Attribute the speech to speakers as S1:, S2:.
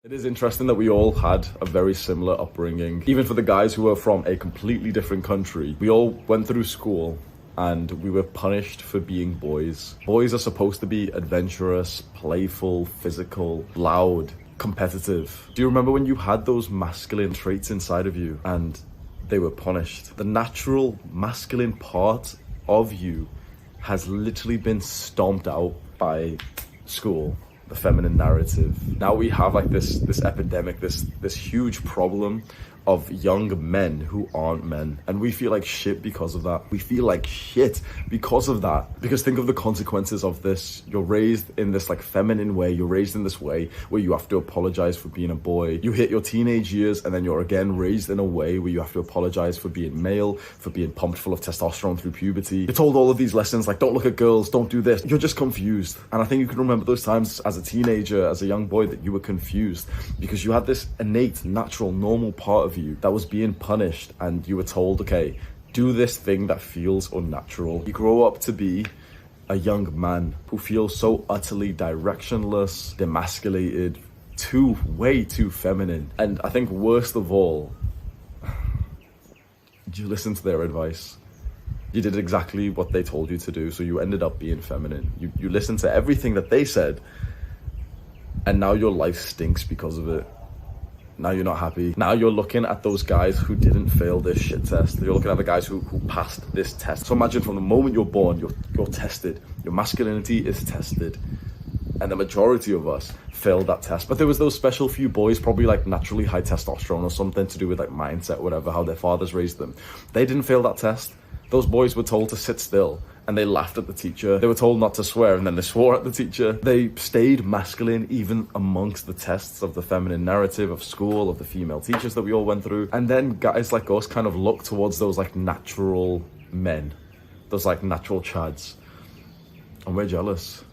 S1: It is interesting that we all had a very similar upbringing. Even for the guys who were from a completely different country, we all went through school and we were punished for being boys. Boys are supposed to be adventurous, playful, physical, loud, competitive. Do you remember when you had those masculine traits inside of you and they were punished? The natural masculine part of you has literally been stomped out by school, the feminine narrative. Now we have like this epidemic, this huge problem of young men who aren't men, and we feel like shit because of that. We feel like shit because of that. Because think of the consequences of this. You're raised in this like feminine way. You're raised in this way where you have to apologize for being a boy. You hit your teenage years and then you're again raised in a way where you have to apologize for being male, for being pumped full of testosterone through puberty. You're told all of these lessons like, don't look at girls, don't do this. You're just confused. And I think you can remember those times as a teenager, as a young boy, that you were confused because you had this innate, natural, normal part of you that was being punished, and you were told, okay, do this thing that feels unnatural. You grow up to be a young man who feels so utterly directionless, demasculated, way too feminine. And I think worst of all, you listened to their advice. You did exactly what they told you to do, so you ended up being feminine. You listened to everything that they said, and now your life stinks because of it. Now you're not happy. Now you're looking at those guys who didn't fail this shit test. You're looking at the guys who passed this test. So imagine from the moment you're born, you're tested. Your masculinity is tested. And the majority of us failed that test. But there was those special few boys, probably like naturally high testosterone or something to do with like mindset, whatever, how their fathers raised them. They didn't fail that test. Those boys were told to sit still and they laughed at the teacher. They were told not to swear and then they swore at the teacher. They stayed masculine even amongst the tests of the feminine narrative of school, of the female teachers that we all went through. And then guys like us kind of look towards those like natural men, those like natural chads. And we're jealous.